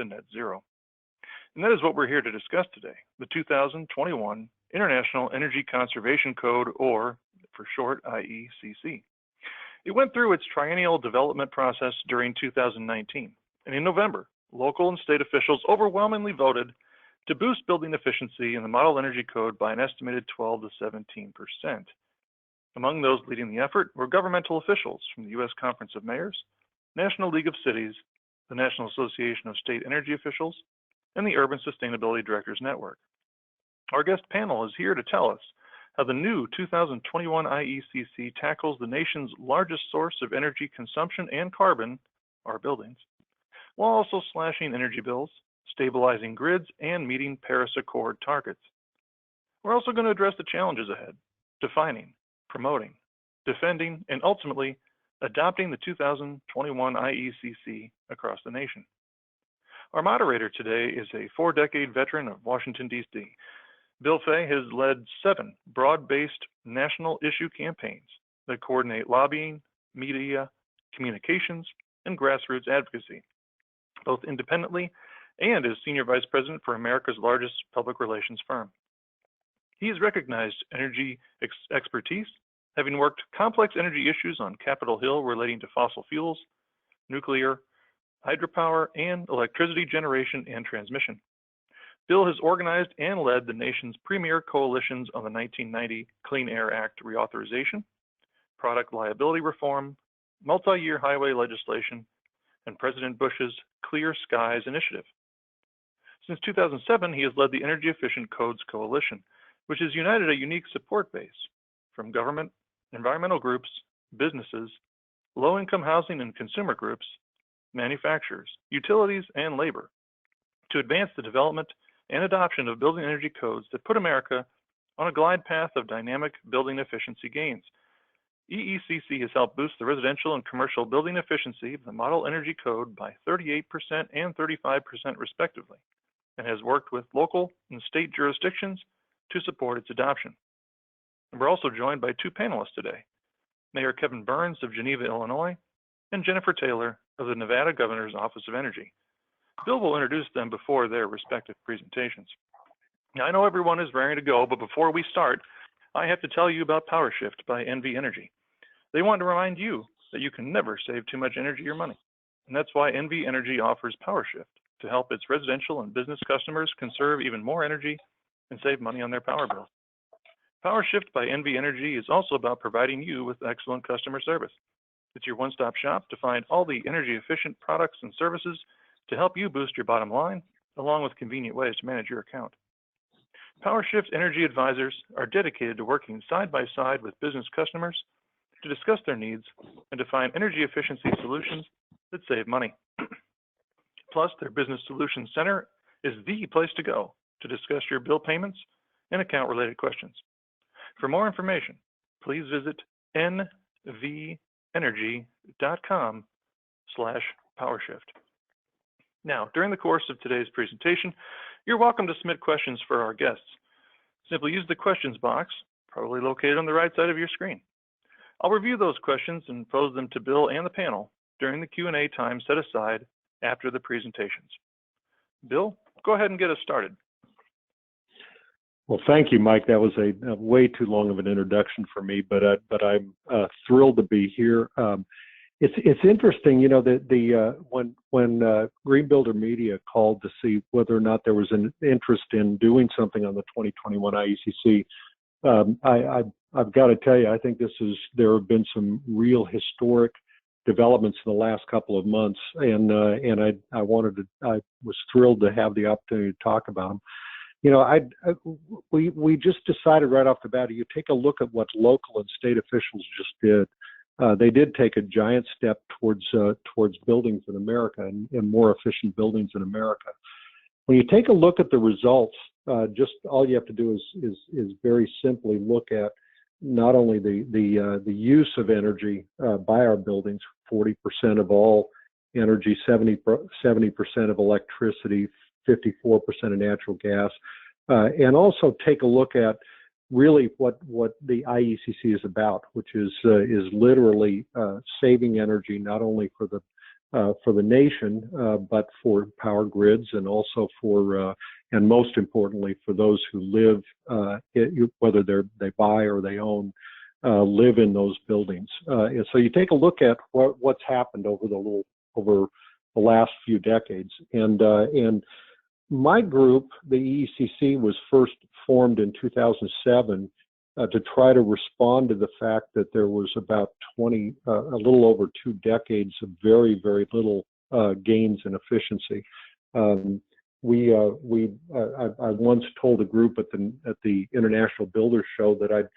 to net zero. And that is what we're here to discuss today, the 2021 International Energy Conservation Code, or for short, IECC. It went through its triennial development process during 2019, and in November, local and state officials overwhelmingly voted to boost building efficiency in the Model Energy Code by an estimated 12 to 17%. Among those leading the effort were governmental officials from the U.S. Conference of Mayors, National League of Cities, the National Association of State Energy Officials, and the Urban Sustainability Directors Network. Our guest panel is here to tell us how the new 2021 IECC tackles the nation's largest source of energy consumption and carbon, our buildings, while also slashing energy bills, stabilizing grids, and meeting Paris Accord targets. We're also going to address the challenges ahead, defining, promoting, defending, and ultimately adopting the 2021 IECC across the nation. Our moderator today is a 4-decade veteran of Washington, D.C. Bill Fay has led 7 broad-based national issue campaigns that coordinate lobbying, media, communications, and grassroots advocacy, both independently and as Senior Vice President for America's largest public relations firm. He has recognized energy expertise, having worked complex energy issues on Capitol Hill relating to fossil fuels, nuclear, hydropower, and electricity generation and transmission. Bill has organized and led the nation's premier coalitions on the 1990 Clean Air Act reauthorization, product liability reform, multi-year highway legislation, and President Bush's Clear Skies initiative. Since 2007, he has led the Energy Efficient Codes Coalition, which has united a unique support base from government, environmental groups, businesses, low-income housing and consumer groups, manufacturers, utilities, and labor to advance the development and adoption of building energy codes that put America on a glide path of dynamic building efficiency gains. EECC has helped boost the residential and commercial building efficiency of the Model Energy Code by 38% and 35% respectively, and has worked with local and state jurisdictions to support its adoption. And we're also joined by 2 panelists today, Mayor Kevin Burns of Geneva, Illinois, and Jennifer Taylor of the Nevada Governor's Office of Energy. Bill will introduce them before their respective presentations. Now, I know everyone is raring to go, but before we start, I have to tell you about PowerShift by NV Energy. They want to remind you that you can never save too much energy or money, and that's why NV Energy offers PowerShift to help its residential and business customers conserve even more energy and save money on their power bills. PowerShift by NV Energy is also about providing you with excellent customer service. It's your one-stop shop to find all the energy-efficient products and services to help you boost your bottom line, along with convenient ways to manage your account. PowerShift Energy Advisors are dedicated to working side by side with business customers to discuss their needs and to find energy efficiency solutions that save money. Plus, their Business Solutions Center is the place to go to discuss your bill payments and account-related questions. For more information, please visit nvenergy.com/PowerShift. Now, during the course of today's presentation, you're welcome to submit questions for our guests. Simply use the questions box, probably located on the right side of your screen. I'll review those questions and pose them to Bill and the panel during the Q&A time set aside after the presentations. Bill, go ahead and get us started. Well, thank you, Mike. That was a way too long of an introduction for me, but I'm thrilled to be here. It's interesting, you know, when Green Builder Media called to see whether or not there was an interest in doing something on the 2021 IECC, I've got to tell you, I think there have been some real historic developments in the last couple of months, and I was thrilled to have the opportunity to talk about them. You know, we just decided right off the bat, you take a look at what local and state officials just did. They did take a giant step towards buildings in America and more efficient buildings in America. When you take a look at the results, just all you have to do is very simply look at not only the use of energy by our buildings, 40% of all energy, 70% of electricity, 54% of natural gas, and also take a look at really what the IECC is about, which is literally saving energy not only for the for the nation, but for power grids and also for, and most importantly, for those who live, whether they buy or they own, live in those buildings. And so you take a look at what's happened over the last few decades, and my group, the EECC, was first formed in 2007 to try to respond to the fact that there was about a little over 2 decades of very, very little gains in efficiency. I once told a group at the International Builders Show that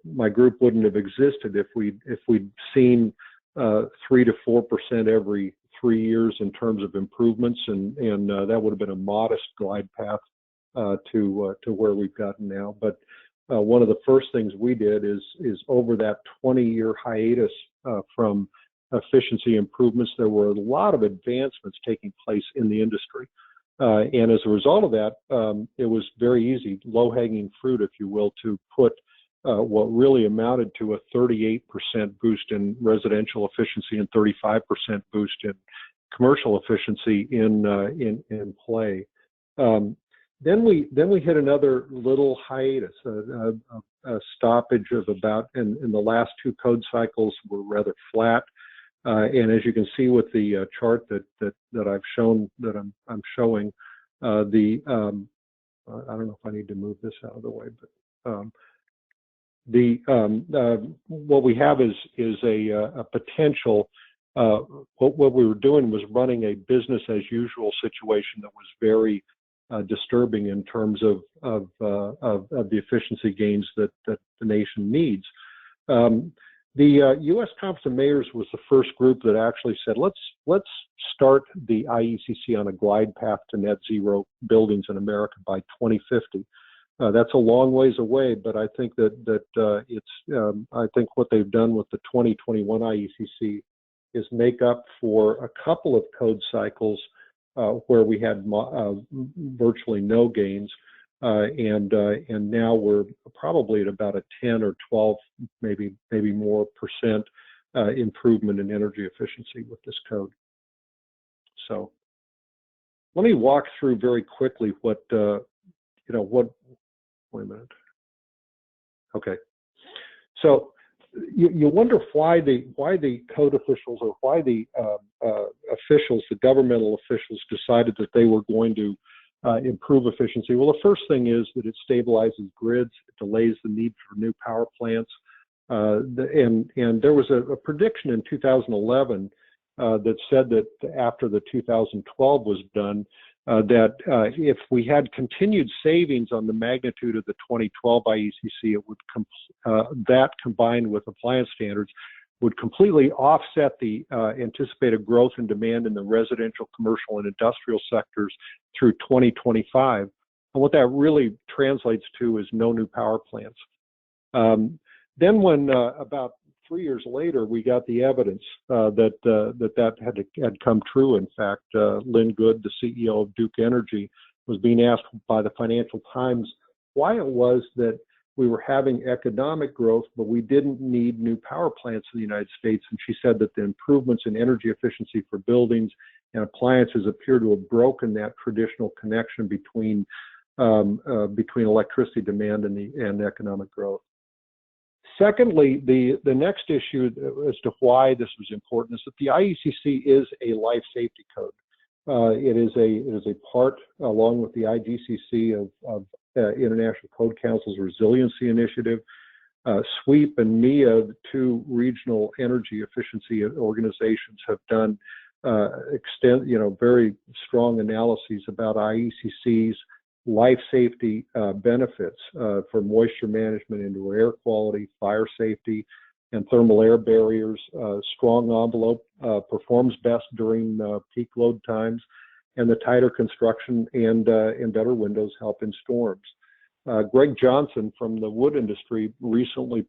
my group wouldn't have existed if we'd seen 3 to 4% every 3 years in terms of improvements, and that would have been a modest glide path to where we've gotten now. But one of the first things we did is over that 20-year hiatus from efficiency improvements, there were a lot of advancements taking place in the industry. And as a result of that, it was very easy, low-hanging fruit, if you will, to put what really amounted to a 38% boost in residential efficiency and 35% boost in commercial efficiency in play. Then we hit another little hiatus, a stoppage of about, and the last 2 code cycles were rather flat. And as you can see with the chart that I've shown, that I'm showing, I don't know if I need to move this out of the way, but what we have is a potential. What we were doing was running a business as usual situation that was very disturbing in terms of the efficiency gains that the nation needs. The U.S. Conference of Mayors was the first group that actually said, let's start the IECC on a glide path to net zero buildings in America by 2050. That's a long ways away, but I think I think what they've done with the 2021 IECC is make up for a couple of code cycles where we had virtually no gains, and now we're probably at about a 10 or 12, maybe more percent improvement in energy efficiency with this code. So let me walk through very quickly what. Wait a minute. Okay, so you wonder why the code officials, or why the officials, the governmental officials, decided that they were going to improve efficiency. Well, the first thing is that it stabilizes grids, it delays the need for new power plants, and there was a prediction in 2011 that said that after the 2012 was done, that if we had continued savings on the magnitude of the 2012 IECC, it would that combined with appliance standards would completely offset the anticipated growth in demand in the residential, commercial, and industrial sectors through 2025. And what that really translates to is no new power plants. Then when about 3 years later, we got the evidence that had come true. In fact, Lynn Good, the CEO of Duke Energy, was being asked by the Financial Times why it was that we were having economic growth, but we didn't need new power plants in the United States. And she said that the improvements in energy efficiency for buildings and appliances appear to have broken that traditional connection between electricity demand and economic growth. Secondly, the next issue as to why this was important is that the IECC is a life safety code. It is a part, along with the IGCC, of International Code Council's Resiliency Initiative. SWEEP and MEA, the 2 regional energy efficiency organizations, have done very strong analyses about IECC's life safety benefits for moisture management, indoor air quality, fire safety, and thermal air barriers. Strong envelope performs best during peak load times, and the tighter construction and better windows help in storms. Greg Johnson from the wood industry recently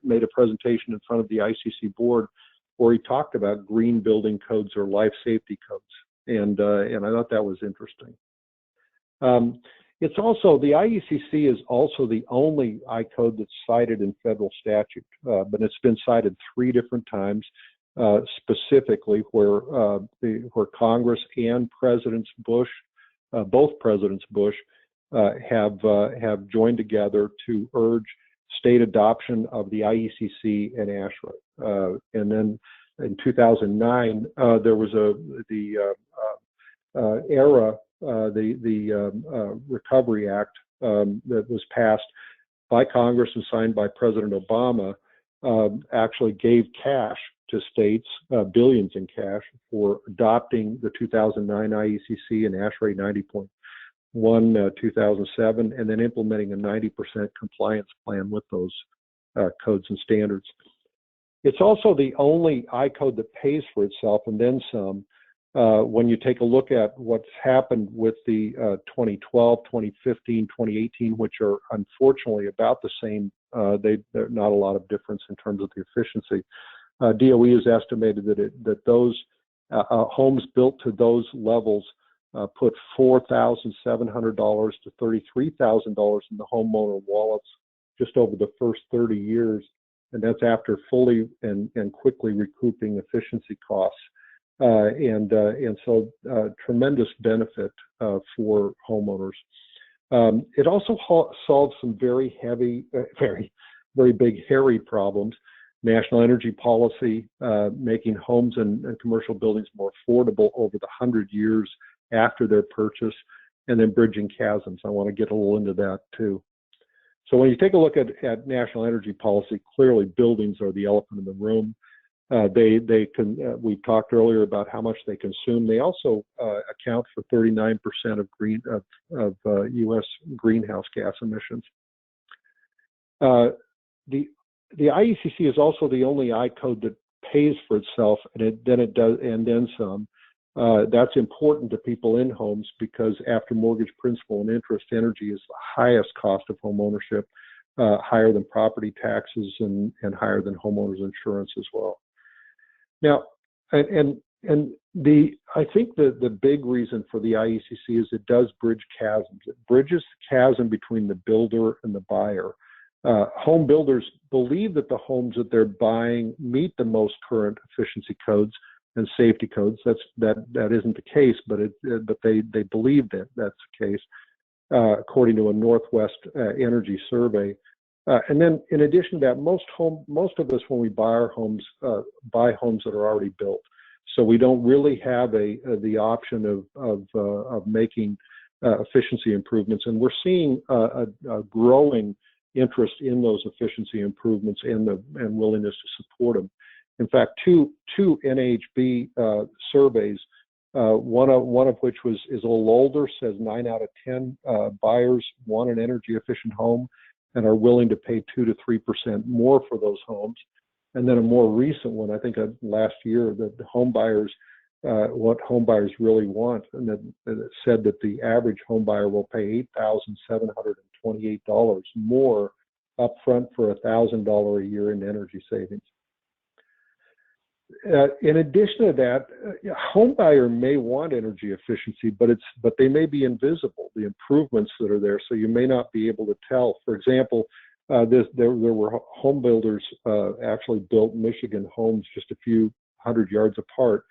made a presentation in front of the ICC board where he talked about green building codes or life safety codes, and I thought that was interesting. It's also, the IECC is also the only I code that's cited in federal statute, but it's been cited 3 different times. specifically where Congress and Presidents Bush, both Presidents Bush, have joined together to urge state adoption of the IECC and ASHRAE. And then in 2009, there was the Recovery Act that was passed by Congress and signed by President Obama, actually gave cash to states, billions in cash, for adopting the 2009 IECC and ASHRAE 90.1 2007, and then implementing a 90% compliance plan with those codes and standards. It's also the only I-code that pays for itself and then some. When you take a look at what's happened with the 2012, 2015, 2018, which are unfortunately about the same, they're not a lot of difference in terms of the efficiency. DOE has estimated that those homes built to those levels put $4,700 to $33,000 in the homeowner wallets just over the first 30 years, and that's after fully and quickly recouping efficiency costs. And so tremendous benefit for homeowners. It also solves some very heavy, very big, hairy problems. National energy policy, making homes and commercial buildings more affordable over the 100 years after their purchase, and then bridging chasms. I want to get a little into that too. So when you take a look at national energy policy, clearly buildings are the elephant in the room. We talked earlier about how much they consume. They also account for 39% of U.S. greenhouse gas emissions. The IECC is also the only I-code that pays for itself, and then some. That's important to people in homes because after mortgage principal and interest, energy is the highest cost of home ownership, higher than property taxes and higher than homeowners insurance as well. Now, I think the big reason for the IECC is it does bridge chasms. It bridges the chasm between the builder and the buyer. Home builders believe that the homes that they're buying meet the most current efficiency codes and safety codes. That isn't the case, but they believe that that's the case, according to a Northwest Energy survey. And then, in addition to that, most of us, when we buy our homes, buy homes that are already built. So we don't really have the option of making efficiency improvements, and we're seeing a growing interest in those efficiency improvements and willingness to support them. In fact, two NAHB surveys, one of which is a little older, says 9 out of 10 buyers want an energy efficient home and are willing to pay 2 to 3% more for those homes. And then a more recent one, I think last year, that the home buyers, what home buyers really want, and that said that the average home buyer will pay $8,728 more upfront for $1,000 a year in energy savings. In addition to that, a home buyer may want energy efficiency, but they may be invisible, the improvements that are there, so you may not be able to tell. For example, there were home builders actually built Michigan homes just a few hundred yards apart.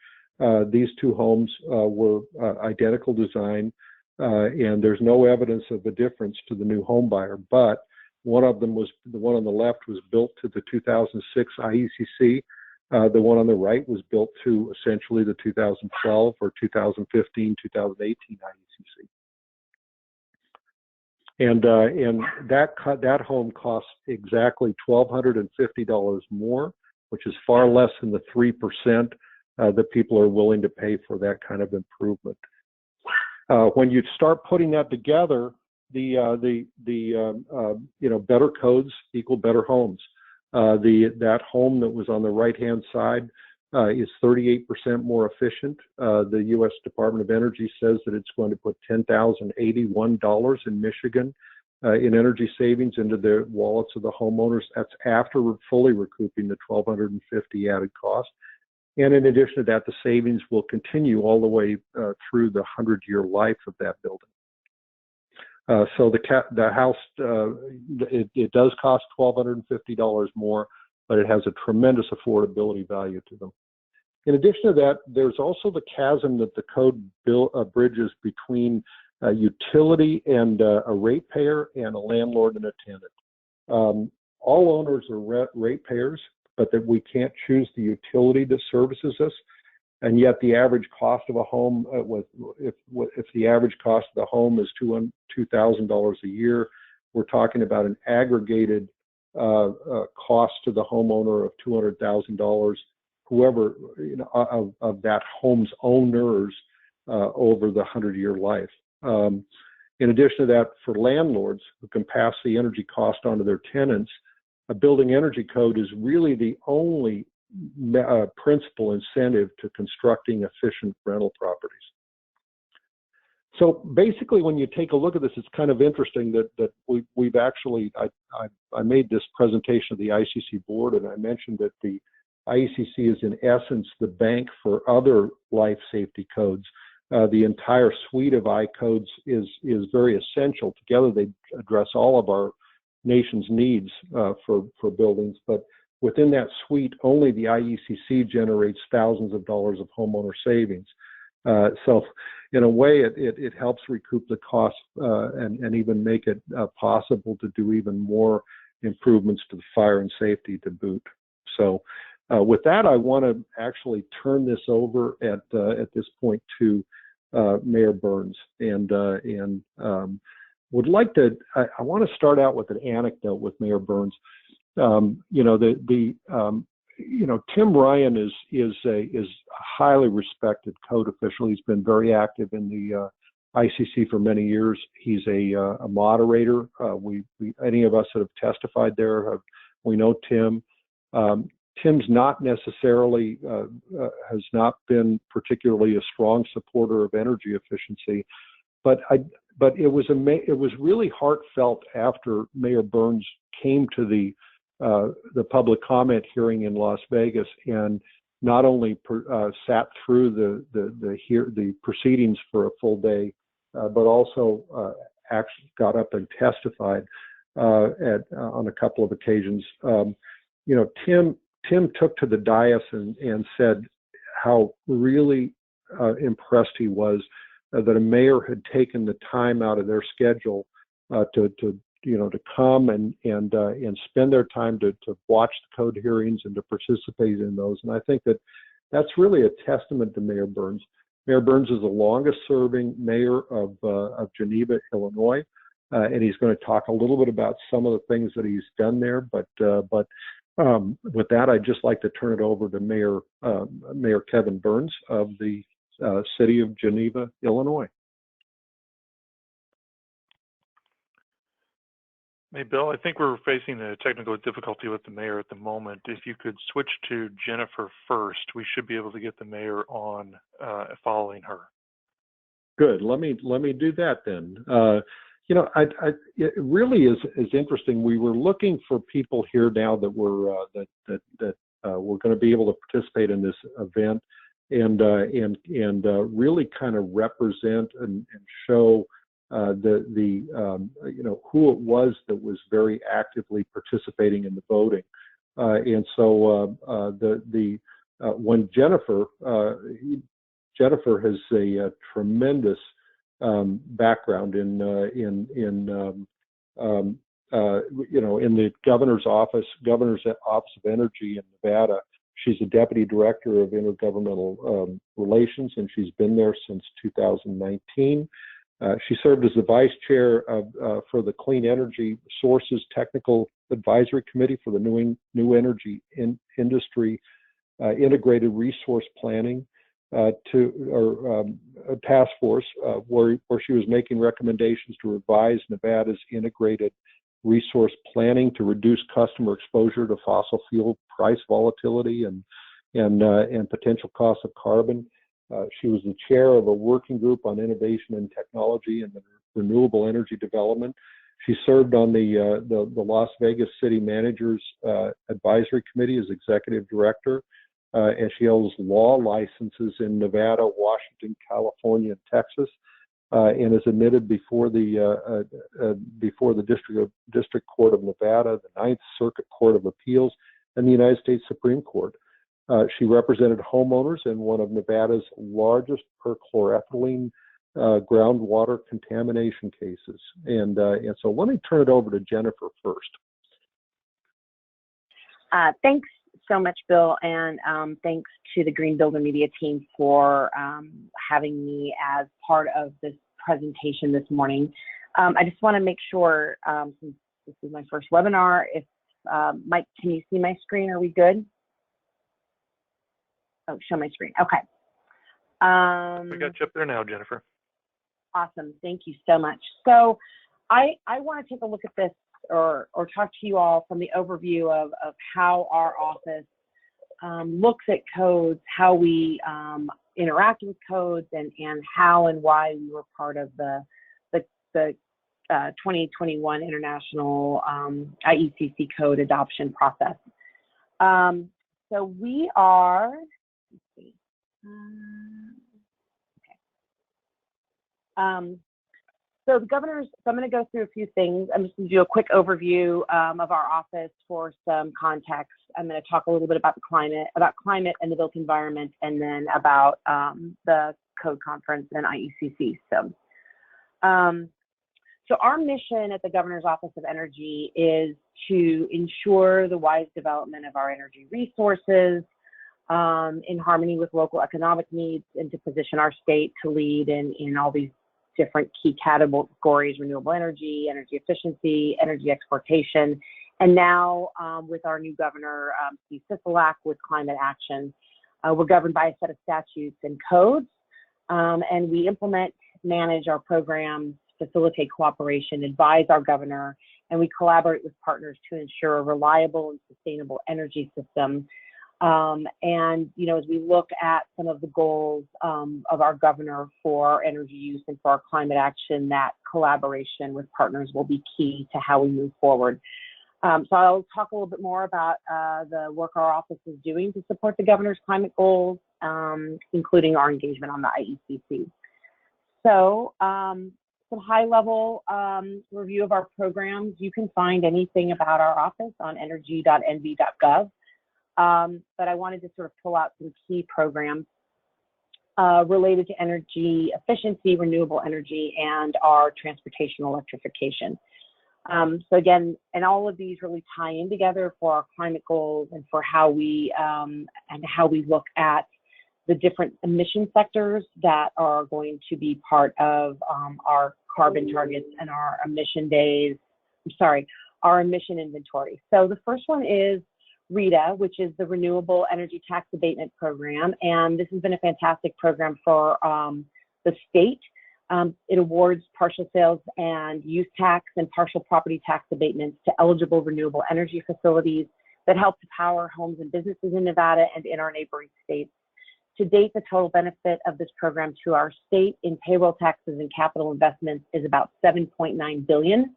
These two homes were identical design, and there's no evidence of a difference to the new home buyer. But one of them was, the one on the left was built to the 2006 IECC. The one on the right was built to essentially the 2012 or 2015, 2018 IECC. And that home costs exactly $1,250 more, which is far less than the 3% that people are willing to pay for that kind of improvement. When you start putting that together, better codes equal better homes. That home that was on the right-hand side is 38% more efficient. The U.S. Department of Energy says that it's going to put $10,081 in Michigan in energy savings into the wallets of the homeowners. That's after fully recouping the $1,250 added cost. And in addition to that, the savings will continue all the way through the 100-year life of that building. So the house, it does cost $1,250 more, but it has a tremendous affordability value to them. In addition to that, there's also the chasm that the code bridges between a utility and a ratepayer and a landlord and a tenant. All owners are ratepayers, but that we can't choose the utility that services us. And yet the average cost of a home, if the average cost of the home is $2,000 a year, we're talking about an aggregated cost to the homeowner of $200,000, whoever, of that home's owners over the 100-year life. In addition to that, for landlords who can pass the energy cost on to their tenants, a building energy code is really the only principal incentive to constructing efficient rental properties. So basically, when you take a look at this, it's kind of interesting that we've actually, I made this presentation of the IECC board, and I mentioned that the IECC is in essence the bank for other life safety codes. The entire suite of I codes is very essential. Together, they address all of our nation's needs for buildings, but within that suite, only the IECC generates thousands of dollars of homeowner savings. So in a way, it helps recoup the cost and even make it possible to do even more improvements to the fire and safety to boot. So with that, I want to actually turn this over at this point to Mayor Burns, and would like to. I want to start out with an anecdote with Mayor Burns. Tim Ryan is a highly respected code official. He's been very active in the ICC for many years. He's a moderator. Any of us that have testified there, we know Tim. Tim's not necessarily has not been particularly a strong supporter of energy efficiency, but it was really heartfelt after Mayor Burns came to the public comment hearing in Las Vegas and not only sat through the proceedings for a full day, but also actually got up and testified on a couple of occasions. Tim took to the dais and said how really impressed he was that a mayor had taken the time out of their schedule to come and spend their time to watch the code hearings and to participate in those. And I think that's really a testament to Mayor Burns. Mayor Burns is the longest serving mayor of Geneva, Illinois, and he's going to talk a little bit about some of the things that he's done there. But with that, I'd just like to turn it over to Mayor Kevin Burns of the city of Geneva, Illinois. Hey, Bill, I think we're facing a technical difficulty with the mayor at the moment. If you could switch to Jennifer first, we should be able to get the mayor on following her. Good. Let me do that then. It really is interesting. We were looking for people here now that were going to be able to participate in this event and really kind of represent and show who it was that was very actively participating in the voting. And so when Jennifer has a tremendous background in the governor's office of energy in Nevada. She's a deputy director of intergovernmental relations, and she's been there since 2019. She served as the vice chair for the Clean Energy Sources Technical Advisory Committee for the New Energy Industry Integrated Resource Planning task force, where she was making recommendations to revise Nevada's integrated resource planning to reduce customer exposure to fossil fuel price volatility and potential costs of carbon. She was the chair of a working group on innovation and technology and renewable energy development. She served on the Las Vegas City Managers Advisory Committee as executive director, and she holds law licenses in Nevada, Washington, California, and Texas, and is admitted before the District Court of Nevada, the Ninth Circuit Court of Appeals, and the United States Supreme Court. She represented homeowners in one of Nevada's largest perchloroethylene groundwater contamination cases. And so let me turn it over to Jennifer first. Thanks so much, Bill, and thanks to the Green Builder Media team for having me as part of this presentation this morning. I just want to make sure, since this is my first webinar, if Mike, can you see my screen? Are we good? Oh, show my screen. Okay. We got you up there now, Jennifer. Awesome. Thank you so much. So I want to take a look at this or talk to you all from the overview of how our office looks at codes, how we interact with codes, and how and why we were part of the 2021 International IECC code adoption process. So we are, let's see. So the governors, so I'm going to go through a few things. I'm just going to do a quick overview of our office for some context. I'm going to talk a little bit about climate and the built environment, and then about the code conference and IECC. So our mission at the Governor's Office of Energy is to ensure the wise development of our energy resources in harmony with local economic needs, and to position our state to lead in all these different key categories: renewable energy, energy efficiency, energy exportation, and now with our new governor, Steve Sisolak, with climate action. We're governed by a set of statutes and codes, and we implement, manage our programs, facilitate cooperation, advise our governor, and we collaborate with partners to ensure a reliable and sustainable energy system. And, you know, as we look at some of the goals of our governor for energy use and for our climate action, that collaboration with partners will be key to how we move forward. So I'll talk a little bit more about the work our office is doing to support the governor's climate goals, including our engagement on the IECC. So some high-level review of our programs. You can find anything about our office on energy.nv.gov. But I wanted to sort of pull out some key programs related to energy efficiency, renewable energy, and our transportation electrification. So again, and all of these really tie in together for our climate goals and for how we look at the different emission sectors that are going to be part of our carbon targets and our emission our emission inventory. So the first one is RETA, which is the Renewable Energy Tax Abatement Program, and this has been a fantastic program for the state. It awards partial sales and use tax and partial property tax abatements to eligible renewable energy facilities that help to power homes and businesses in Nevada and in our neighboring states. To date, the total benefit of this program to our state in payroll taxes and capital investments is about $7.9 billion.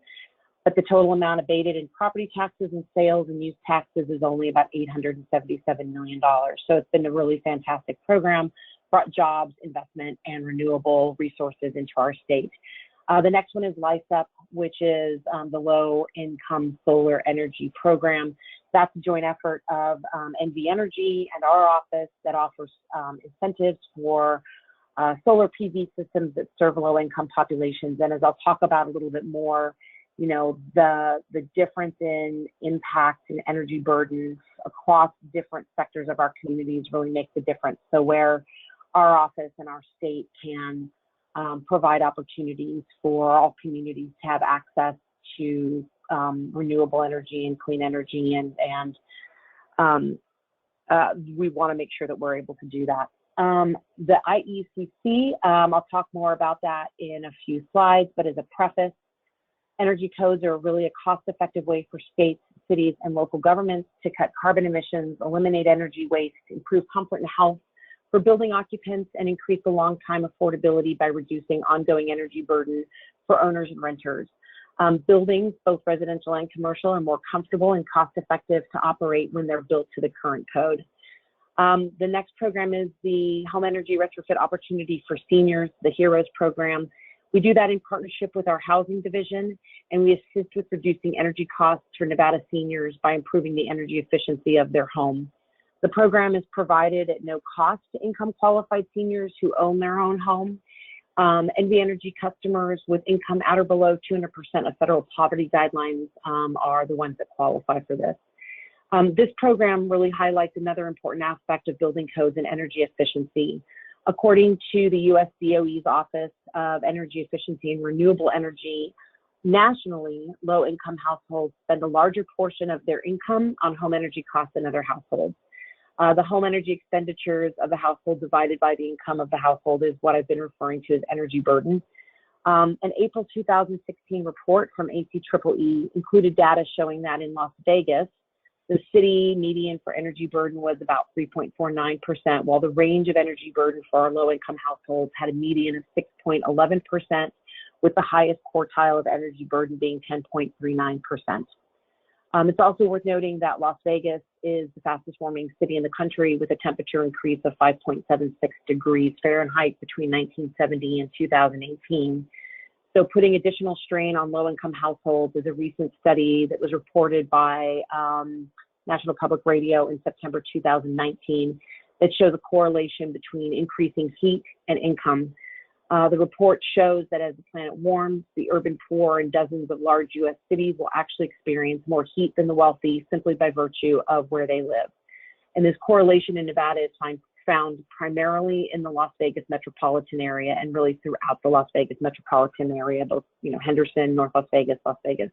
But the total amount abated in property taxes and sales and use taxes is only about $877 million. So it's been a really fantastic program, brought jobs, investment, and renewable resources into our state. The next one is LISUP, which is the Low Income Solar Energy Program. That's a joint effort of NV Energy and our office that offers incentives for solar PV systems that serve low-income populations. And as I'll talk about a little bit more, you know, the difference in impact and energy burdens across different sectors of our communities really makes a difference. So where our office and our state can provide opportunities for all communities to have access to renewable energy and clean energy, and we want to make sure that we're able to do that. The IECC, I'll talk more about that in a few slides, but as a preface, energy codes are really a cost-effective way for states, cities, and local governments to cut carbon emissions, eliminate energy waste, improve comfort and health for building occupants, and increase the long-time affordability by reducing ongoing energy burden for owners and renters. Buildings, both residential and commercial, are more comfortable and cost-effective to operate when they're built to the current code. The next program is the Home Energy Retrofit Opportunity for Seniors, the HEROES program. We do that in partnership with our housing division, and we assist with reducing energy costs for Nevada seniors by improving the energy efficiency of their home. The program is provided at no cost to income qualified seniors who own their own home. NV Energy customers with income at or below 200% of federal poverty guidelines are the ones that qualify for this. This program really highlights another important aspect of building codes and energy efficiency. According to the US DOE's Office of Energy Efficiency and Renewable Energy, nationally, low-income households spend a larger portion of their income on home energy costs than other households. The home energy expenditures of the household divided by the income of the household is what I've been referring to as energy burden. An April 2016 report from IECC included data showing that in Las Vegas, the city median for energy burden was about 3.49%, while the range of energy burden for our low-income households had a median of 6.11%, with the highest quartile of energy burden being 10.39%. It's also worth noting that Las Vegas is the fastest warming city in the country, with a temperature increase of 5.76 degrees Fahrenheit between 1970 and 2018. So putting additional strain on low-income households is a recent study that was reported by National Public Radio in September 2019 that shows a correlation between increasing heat and income. The report shows that as the planet warms, the urban poor in dozens of large U.S. cities will actually experience more heat than the wealthy simply by virtue of where they live. And this correlation in Nevada is found primarily in the Las Vegas metropolitan area and really throughout the Las Vegas metropolitan area, both Henderson, North Las Vegas, Las Vegas.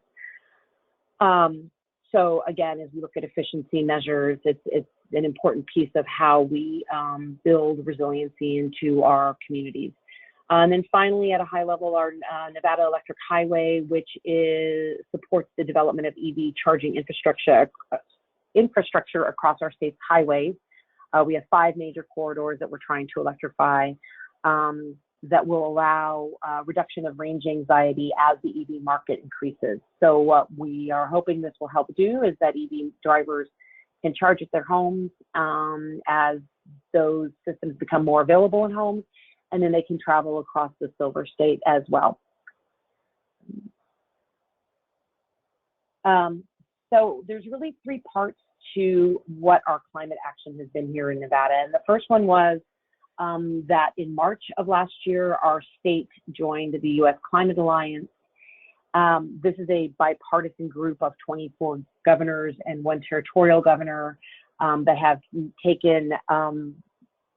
So again, as we look at efficiency measures, it's an important piece of how we build resiliency into our communities. And then finally, at a high level, our Nevada Electric Highway, which supports the development of EV charging infrastructure across our state's highways. We have 5 major corridors that we're trying to electrify that will allow reduction of range anxiety as the EV market increases. So what we are hoping this will help do is that EV drivers can charge at their homes as those systems become more available in homes, and then they can travel across the Silver State as well. So there's really 3 parts to what our climate action has been here in Nevada. And the first one was that in March of last year, our state joined the U.S. Climate Alliance. This is a bipartisan group of 24 governors and 1 territorial governor that have taken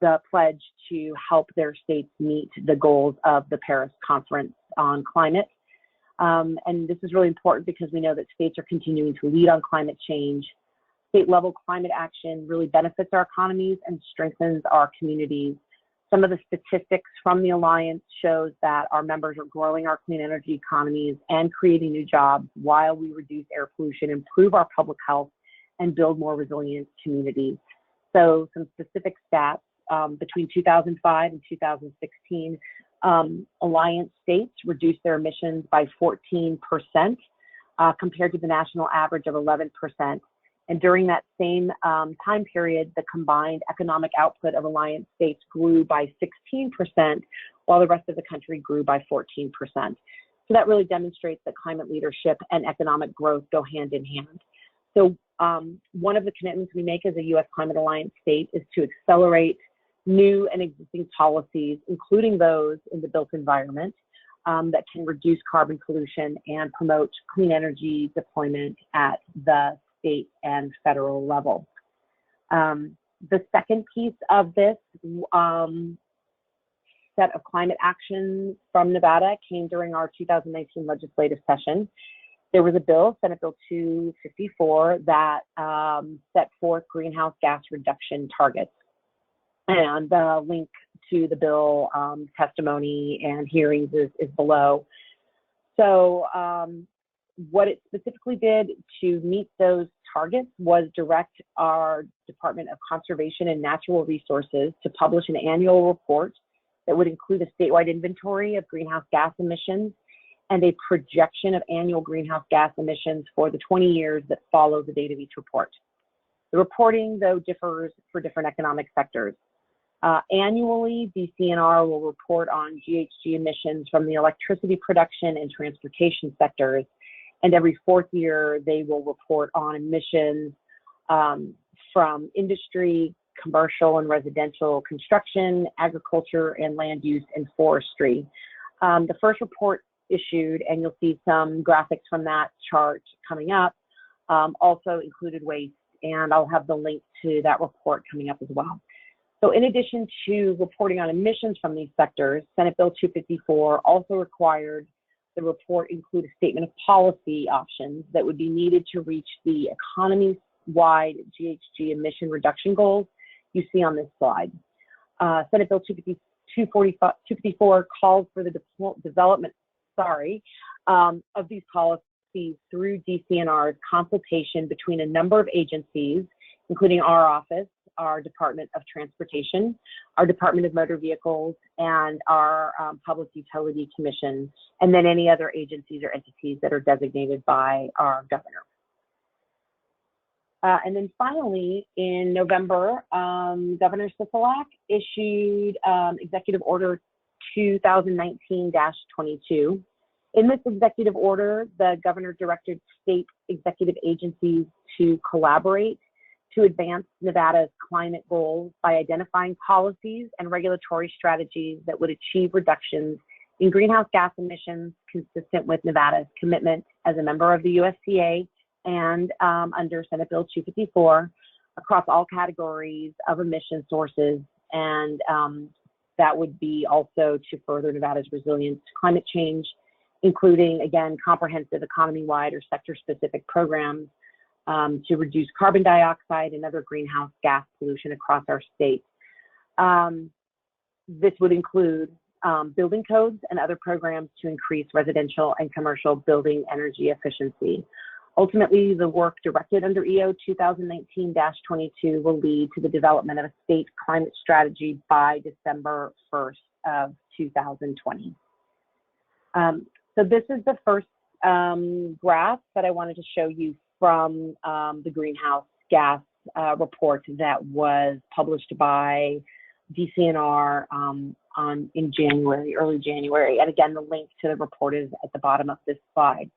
the pledge to help their states meet the goals of the Paris Conference on Climate. And this is really important because we know that states are continuing to lead on climate change. State-level climate action really benefits our economies and strengthens our communities. Some of the statistics from the Alliance shows that our members are growing our clean energy economies and creating new jobs while we reduce air pollution, improve our public health, and build more resilient communities. So some specific stats, between 2005 and 2016, Alliance states reduced their emissions by 14% compared to the national average of 11%. And during that same time period, the combined economic output of Alliance states grew by 16%, while the rest of the country grew by 14%. So that really demonstrates that climate leadership and economic growth go hand in hand. So one of the commitments we make as a U.S. Climate Alliance state is to accelerate new and existing policies, including those in the built environment, that can reduce carbon pollution and promote clean energy deployment at the state and federal level. The second piece of this set of climate actions from Nevada came during our 2019 legislative session. There was a bill, Senate Bill 254, that set forth greenhouse gas reduction targets. And the link to the bill testimony and hearings is below. So what it specifically did to meet those targets was direct our Department of Conservation and Natural Resources to publish an annual report that would include a statewide inventory of greenhouse gas emissions and a projection of annual greenhouse gas emissions for the 20 years that follow the date of each report. The reporting, though, differs for different economic sectors. Annually, DCNR will report on GHG emissions from the electricity production and transportation sectors, and every 4th year, they will report on emissions from industry, commercial and residential construction, agriculture and land use and forestry. The first report issued, and you'll see some graphics from that chart coming up, also included waste, and I'll have the link to that report coming up as well. So in addition to reporting on emissions from these sectors, Senate Bill 254 also required the report include a statement of policy options that would be needed to reach the economy-wide GHG emission reduction goals you see on this slide. Senate Bill 254 calls for the development, of these policies through DCNR's consultation between a number of agencies, including our office, our Department of Transportation, our Department of Motor Vehicles, and our Public Utility Commission, and then any other agencies or entities that are designated by our governor. And then finally, in November, Governor Sisolak issued Executive Order 2019-22. In this executive order, the governor directed state executive agencies to collaborate to advance Nevada's climate goals by identifying policies and regulatory strategies that would achieve reductions in greenhouse gas emissions consistent with Nevada's commitment as a member of the USDA and under Senate Bill 254 across all categories of emission sources. And that would be also to further Nevada's resilience to climate change, including, again, comprehensive economy-wide or sector-specific programs to reduce carbon dioxide and other greenhouse gas pollution across our state. This would include building codes and other programs to increase residential and commercial building energy efficiency. Ultimately, the work directed under EO 2019-22 will lead to the development of a state climate strategy by December 1st of 2020. So this is the first graph that I wanted to show you from the greenhouse gas report that was published by DCNR in January, early January. And again, the link to the report is at the bottom of this slide.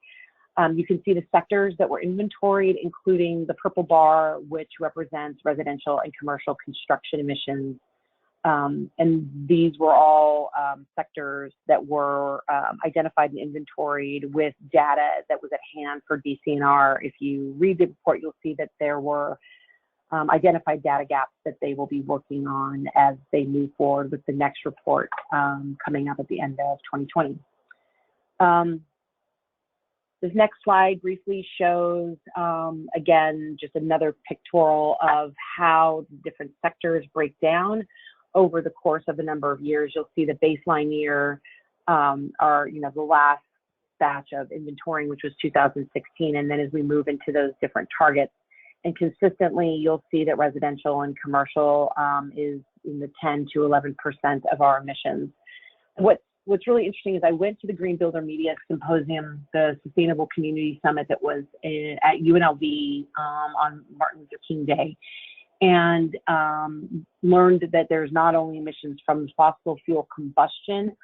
You can see the sectors that were inventoried, including the purple bar, which represents residential and commercial construction emissions. And these were all sectors that were identified and inventoried with data that was at hand for DCNR. If you read the report, you'll see that there were identified data gaps that they will be working on as they move forward with the next report coming up at the end of 2020. This next slide briefly shows, again, just another pictorial of how different sectors break down over the course of a number of years. You'll see the baseline year are, the last batch of inventorying, which was 2016. And then as we move into those different targets, and consistently, you'll see that residential and commercial is in the 10 to 11% of our emissions. What's really interesting is I went to the Green Builder Media Symposium, the Sustainable Community Summit that was at UNLV on Martin Luther King Day, and learned that there's not only emissions from fossil fuel combustion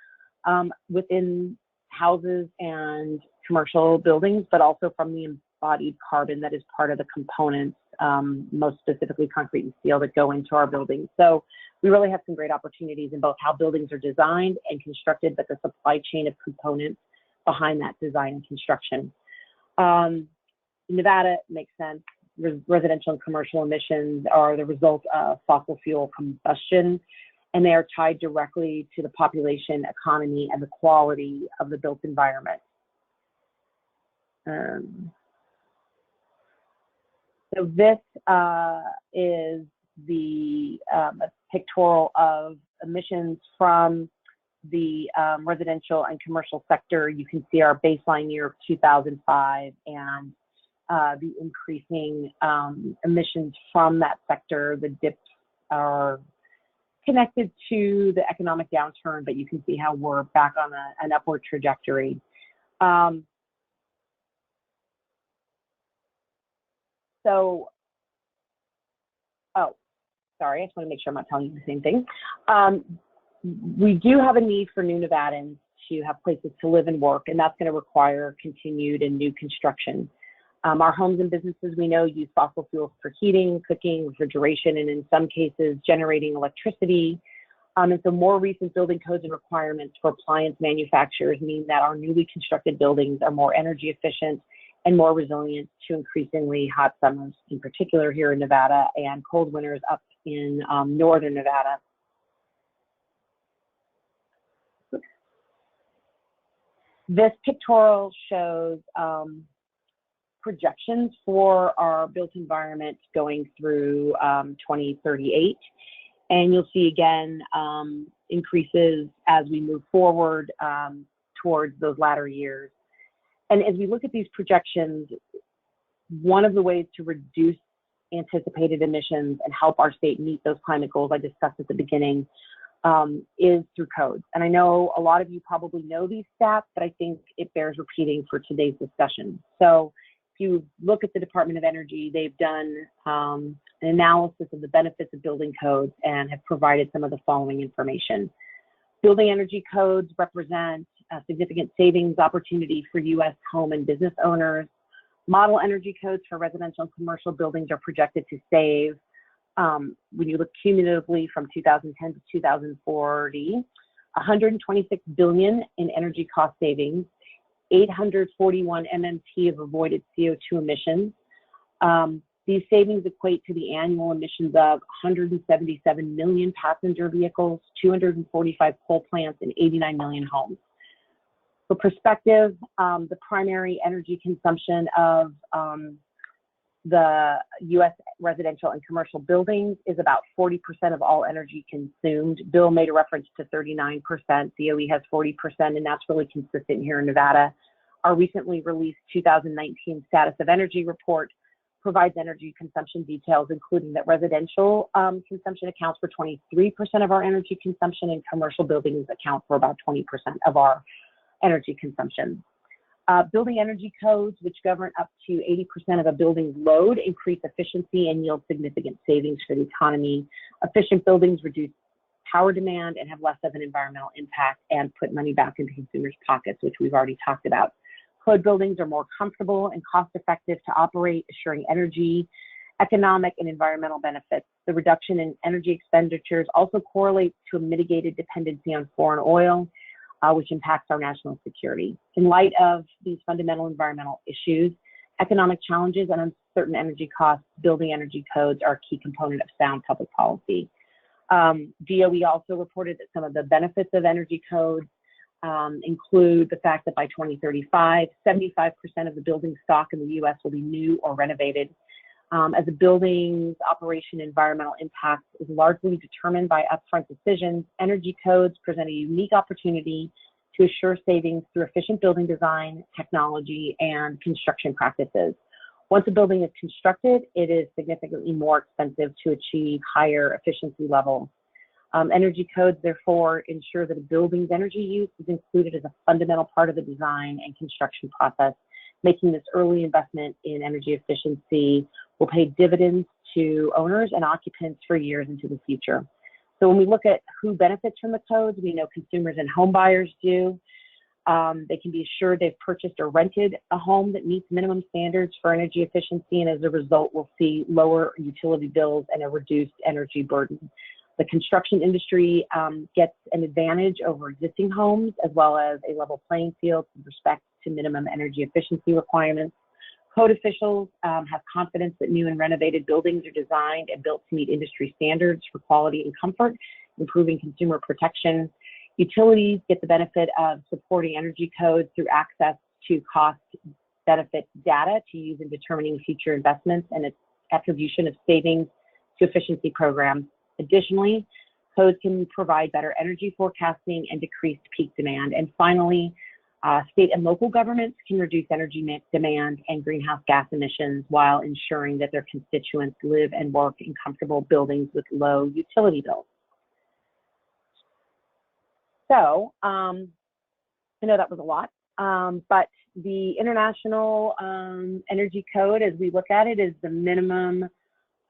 within houses and commercial buildings, but also from the embodied carbon that is part of the components, most specifically concrete and steel, that go into our buildings. So we really have some great opportunities in both how buildings are designed and constructed, but the supply chain of components behind that design and construction. In Nevada, it makes sense. Residential and commercial emissions are the result of fossil fuel combustion, and they are tied directly to the population, economy, and the quality of the built environment. So this is the pictorial of emissions from the residential and commercial sector. You can see our baseline year of 2005 and the increasing emissions from that sector. The dips are connected to the economic downturn, but you can see how we're back on an upward trajectory. Sorry, I just want to make sure I'm not telling you the same thing. We do have a need for new Nevadans to have places to live and work, and that's going to require continued and new construction. Our homes and businesses, we know, use fossil fuels for heating, cooking, refrigeration, and in some cases, generating electricity. And so more recent building codes and requirements for appliance manufacturers mean that our newly constructed buildings are more energy efficient and more resilient to increasingly hot summers, in particular here in Nevada, and cold winters up in northern Nevada. This pictorial shows projections for our built environment going through 2038. And you'll see again increases as we move forward towards those latter years. And as we look at these projections, one of the ways to reduce anticipated emissions and help our state meet those climate goals I discussed at the beginning is through codes. And I know a lot of you probably know these stats, but I think it bears repeating for today's discussion. So if you look at the Department of Energy, they've done an analysis of the benefits of building codes and have provided some of the following information. Building energy codes represent a significant savings opportunity for U.S. home and business owners. Model energy codes for residential and commercial buildings are projected to save, when you look cumulatively from 2010 to 2040, $126 billion in energy cost savings, 841 MMT of avoided CO2 emissions. These savings equate to the annual emissions of 177 million passenger vehicles, 245 coal plants, and 89 million homes. For perspective, the primary energy consumption of the U.S. residential and commercial buildings is about 40% of all energy consumed. Bill made a reference to 39%. DOE has 40%, and that's really consistent here in Nevada. Our recently released 2019 Status of Energy report provides energy consumption details, including that residential consumption accounts for 23% of our energy consumption, and commercial buildings account for about 20% of our energy consumption. Building energy codes, which govern up to 80% of a building's load, increase efficiency and yield significant savings for the economy. Efficient buildings reduce power demand and have less of an environmental impact and put money back into consumers' pockets, which we've already talked about. Code buildings are more comfortable and cost-effective to operate, assuring energy, economic, and environmental benefits. The reduction in energy expenditures also correlates to a mitigated dependency on foreign oil, which impacts our national security. In light of these fundamental environmental issues, economic challenges, and uncertain energy costs, building energy codes are a key component of sound public policy. DOE also reported that some of the benefits of energy codes include the fact that by 2035, 75% of the building stock in the U.S. will be new or renovated. As a building's operation environmental impact is largely determined by upfront decisions, energy codes present a unique opportunity to assure savings through efficient building design, technology, and construction practices. Once a building is constructed, it is significantly more expensive to achieve higher efficiency levels. Energy codes, therefore, ensure that a building's energy use is included as a fundamental part of the design and construction process, making this early investment in energy efficiency will pay dividends to owners and occupants for years into the future. So when we look at who benefits from the codes, we know consumers and home buyers do. They can be assured they've purchased or rented a home that meets minimum standards for energy efficiency, and as a result, we'll see lower utility bills and a reduced energy burden. The construction industry gets an advantage over existing homes, as well as a level playing field with respect to minimum energy efficiency requirements. Code officials have confidence that new and renovated buildings are designed and built to meet industry standards for quality and comfort, improving consumer protection. Utilities get the benefit of supporting energy codes through access to cost-benefit data to use in determining future investments and its attribution of savings to efficiency programs. Additionally, codes can provide better energy forecasting and decreased peak demand. And finally, state and local governments can reduce energy demand and greenhouse gas emissions while ensuring that their constituents live and work in comfortable buildings with low utility bills. So, I know that was a lot, but the International Energy Code, as we look at it, is the minimum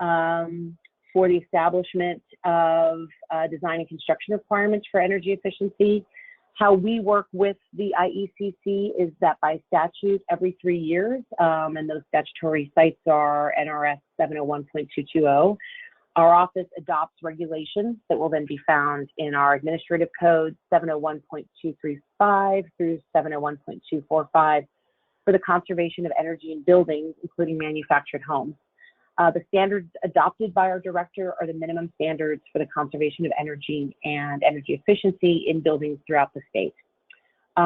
for the establishment of design and construction requirements for energy efficiency. How we work with the IECC is that by statute, every 3 years, and those statutory sites are NRS 701.220, our office adopts regulations that will then be found in our administrative code 701.235 through 701.245 for the conservation of energy in buildings, including manufactured homes. The standards adopted by our director are the minimum standards for the conservation of energy and energy efficiency in buildings throughout the state.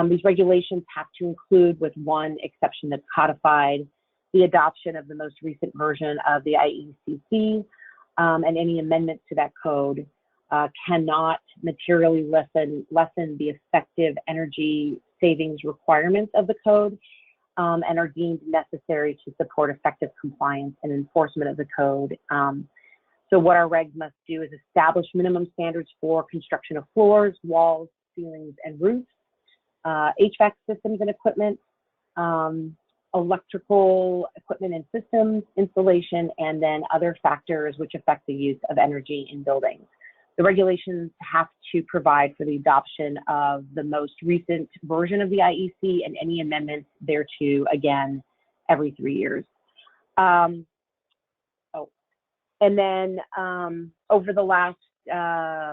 These regulations have to include, with one exception that's codified, the adoption of the most recent version of the IECC, and any amendments to that code cannot materially lessen the effective energy savings requirements of the code, and are deemed necessary to support effective compliance and enforcement of the code. So what our regs must do is establish minimum standards for construction of floors, walls, ceilings, and roofs, HVAC systems and equipment, electrical equipment and systems, installation, and then other factors which affect the use of energy in buildings. The regulations have to provide for the adoption of the most recent version of the IEC and any amendments thereto, again, every 3 years. And then over the last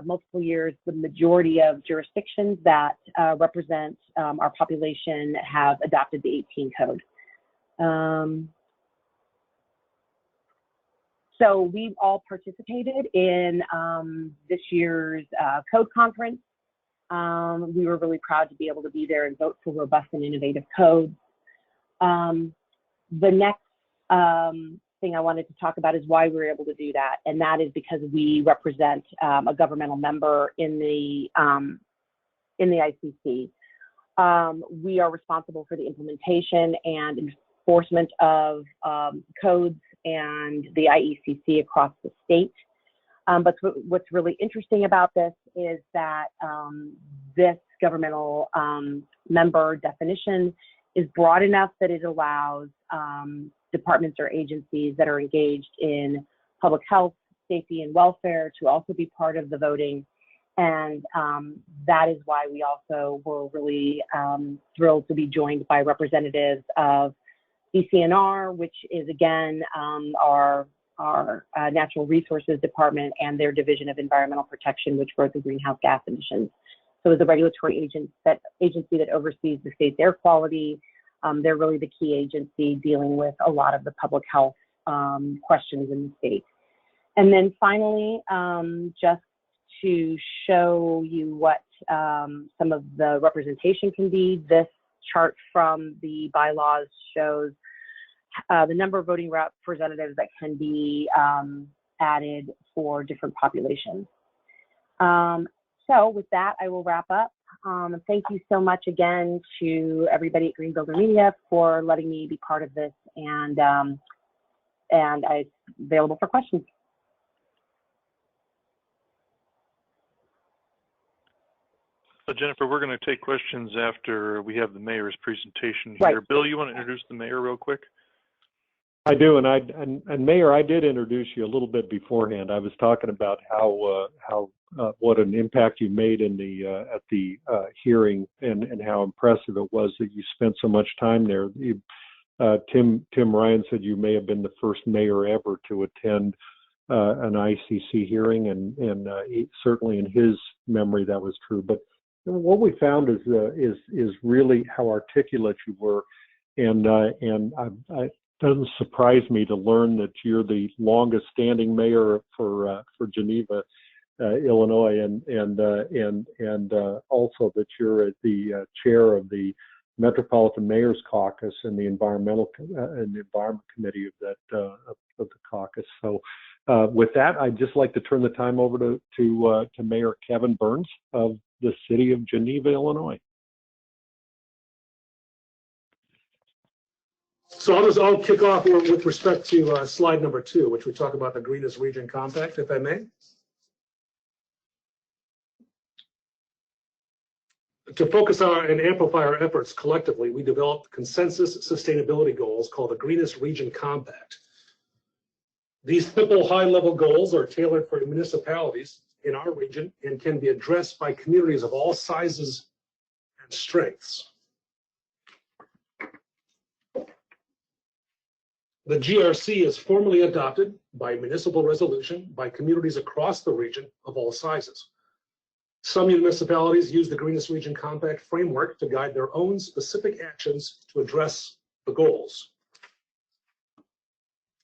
multiple years, the majority of jurisdictions that represent our population have adopted the 18 code. So we've all participated in this year's code conference. We were really proud to be able to be there and vote for robust and innovative codes. The next thing I wanted to talk about is why we were able to do that, and that is because we represent a governmental member in the ICC. We are responsible for the implementation and enforcement of codes and the IECC across the state. But what's really interesting about this is that this governmental member definition is broad enough that it allows departments or agencies that are engaged in public health, safety, and welfare to also be part of the voting. And that is why we also were really thrilled to be joined by representatives of DCNR, which is again our Natural Resources Department and their Division of Environmental Protection, which wrote the greenhouse gas emissions. So as a regulatory agency that oversees the state's air quality, they're really the key agency dealing with a lot of the public health questions in the state. And then finally, just to show you what some of the representation can be, this chart from the bylaws shows the number of voting representatives that can be added for different populations. So with that, I will wrap up. Thank you so much again to everybody at Green Builder Media for letting me be part of this, and I'm available for questions. So Jennifer, we're going to take questions after we have the mayor's presentation here. Right. Bill, you want to introduce the mayor real quick? I do, and Mayor, I did introduce you a little bit beforehand. I was talking about how what an impact you made in the at the hearing, and how impressive it was that you spent so much time there. Tim Ryan said you may have been the first mayor ever to attend an ICC hearing, and certainly in his memory that was true. But what we found is really how articulate you were, and I doesn't surprise me to learn that you're the longest standing mayor for Geneva, Illinois, and also that you're the chair of the Metropolitan Mayor's Caucus and the Environment Committee of that of the caucus. So with that, I'd just like to turn the time over to Mayor Kevin Burns of the city of Geneva, Illinois. So I'll kick off with respect to slide number 2, which we talk about the Greenest Region Compact, if I may. To focus on and amplify our efforts collectively, we developed consensus sustainability goals called the Greenest Region Compact. These simple high-level goals are tailored for municipalities in our region and can be addressed by communities of all sizes and strengths. The GRC is formally adopted by municipal resolution by communities across the region of all sizes. Some municipalities use the Greenest Region Compact framework to guide their own specific actions to address the goals.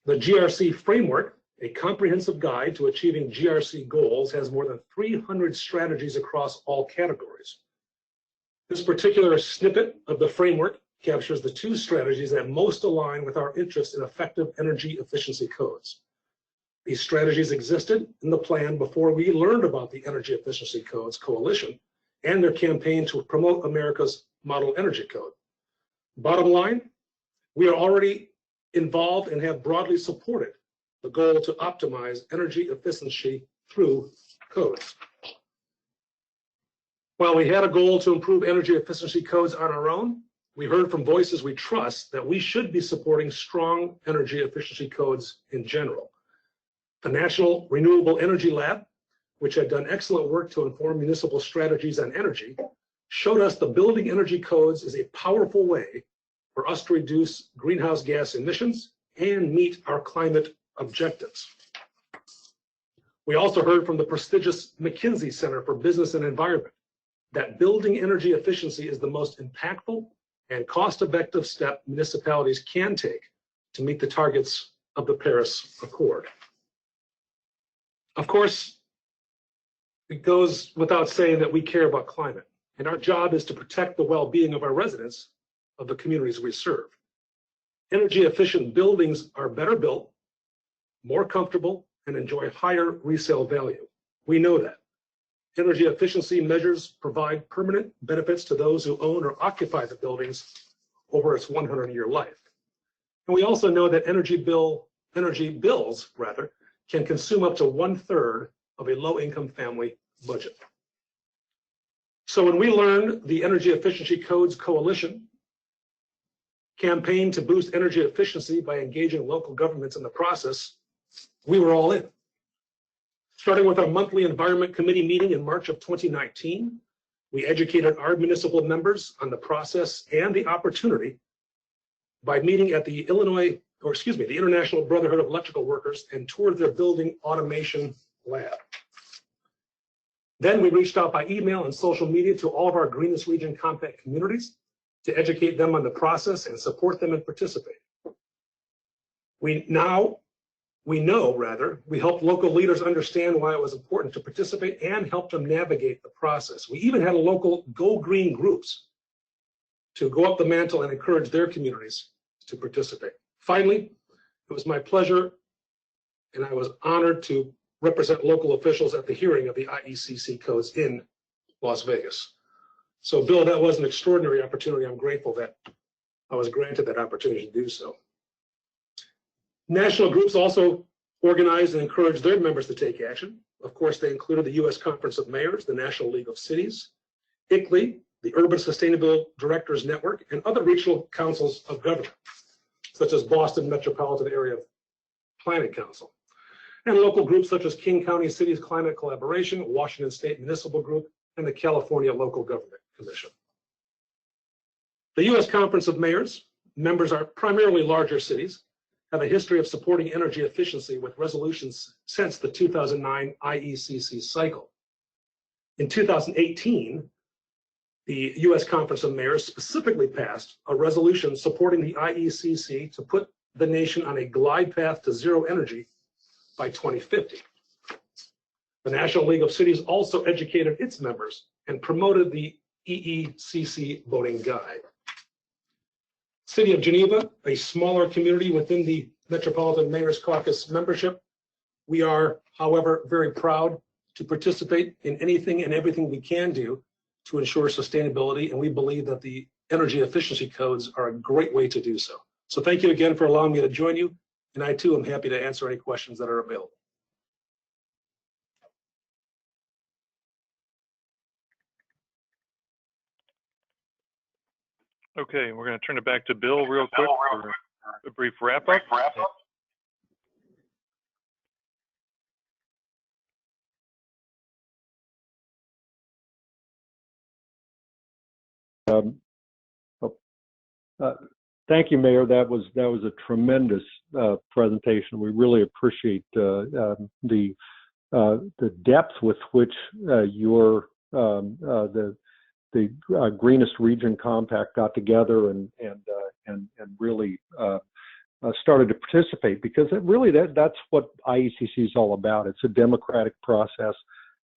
The GRC framework, a comprehensive guide to achieving GRC goals, has more than 300 strategies across all categories. This particular snippet of the framework captures the two strategies that most align with our interest in effective energy efficiency codes. These strategies existed in the plan before we learned about the Energy Efficiency Codes Coalition and their campaign to promote America's Model Energy Code. Bottom line, we are already involved and have broadly supported the goal to optimize energy efficiency through codes. While we had a goal to improve energy efficiency codes on our own, we heard from voices we trust that we should be supporting strong energy efficiency codes in general. The National Renewable Energy Lab, which had done excellent work to inform municipal strategies on energy, showed us the building energy codes is a powerful way for us to reduce greenhouse gas emissions and meet our climate objectives. We also heard from the prestigious McKinsey Center for Business and Environment that building energy efficiency is the most impactful and cost-effective step municipalities can take to meet the targets of the Paris Accord. Of course, it goes without saying that we care about climate, and our job is to protect the well-being of our residents of the communities we serve. Energy efficient buildings are better built, more comfortable, and enjoy higher resale value. We know that. Energy efficiency measures provide permanent benefits to those who own or occupy the buildings over its 100-year life. And we also know that energy bills can consume up to 1/3 of a low-income family budget. So when we learned the Energy Efficiency Codes Coalition campaign to boost energy efficiency by engaging local governments in the process, we were all in. Starting with our monthly Environment Committee meeting in March of 2019, we educated our municipal members on the process and the opportunity by meeting at the International Brotherhood of Electrical Workers and toured their building automation lab. Then we reached out by email and social media to all of our Greenest Region Compact communities to educate them on the process and support them in participating. We helped local leaders understand why it was important to participate and help them navigate the process. We even had local Go Green groups to go up the mantle and encourage their communities to participate. Finally, it was my pleasure and I was honored to represent local officials at the hearing of the IECC codes in Las Vegas. So Bill, that was an extraordinary opportunity. I'm grateful that I was granted that opportunity to do so. National groups also organized and encouraged their members to take action. Of course, they included the U.S. Conference of Mayors, the National League of Cities, ICLEI, the Urban Sustainable Directors Network, and other regional councils of government, such as Boston Metropolitan Area Planning Council, and local groups such as King County Cities Climate Collaboration, Washington State Municipal Group, and the California Local Government Commission. The U.S. Conference of Mayors members are primarily larger cities, have a history of supporting energy efficiency with resolutions since the 2009 IECC cycle. In 2018, the U.S. Conference of Mayors specifically passed a resolution supporting the IECC to put the nation on a glide path to zero energy by 2050. The National League of Cities also educated its members and promoted the EECC voting guide. City of Geneva, a smaller community within the Metropolitan Mayors Caucus membership, we are, however, very proud to participate in anything and everything we can do to ensure sustainability, and we believe that the energy efficiency codes are a great way to do so. So thank you again for allowing me to join you, and I too am happy to answer any questions that are available. Okay, we're going to turn it back to Bill real quick for a brief wrap-up. Thank you, Mayor. That was a tremendous presentation. We really appreciate the depth with which the Greenest Region Compact got together and really started to participate, because that's what IECC is all about. It's a democratic process.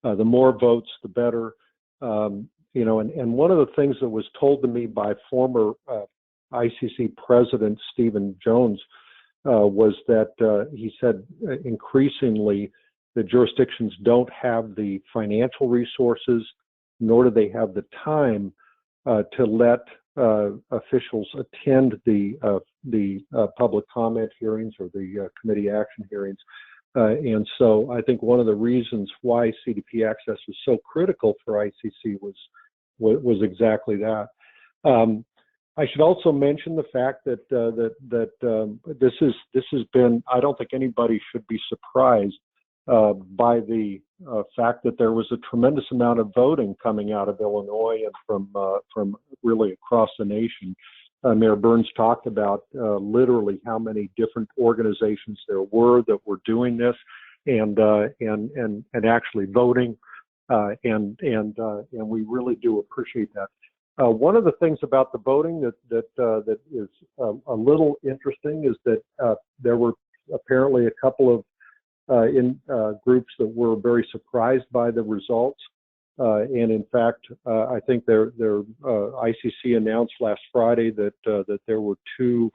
The more votes, the better. You know, and one of the things that was told to me by former ICC President Stephen Jones was that he said increasingly the jurisdictions don't have the financial resources, nor do they have the time to let officials attend the public comment hearings or the committee action hearings. And so I think one of the reasons why CDP access is so critical for ICC was exactly that. I should also mention the fact that this has been, I don't think anybody should be surprised by the fact that there was a tremendous amount of voting coming out of Illinois and from really across the nation. Mayor Burns talked about literally how many different organizations there were that were doing this and actually voting, and we really do appreciate that. One of the things about the voting that is a little interesting is that there were apparently a couple of groups that were very surprised by the results. And in fact, I think their ICC announced last Friday that there were two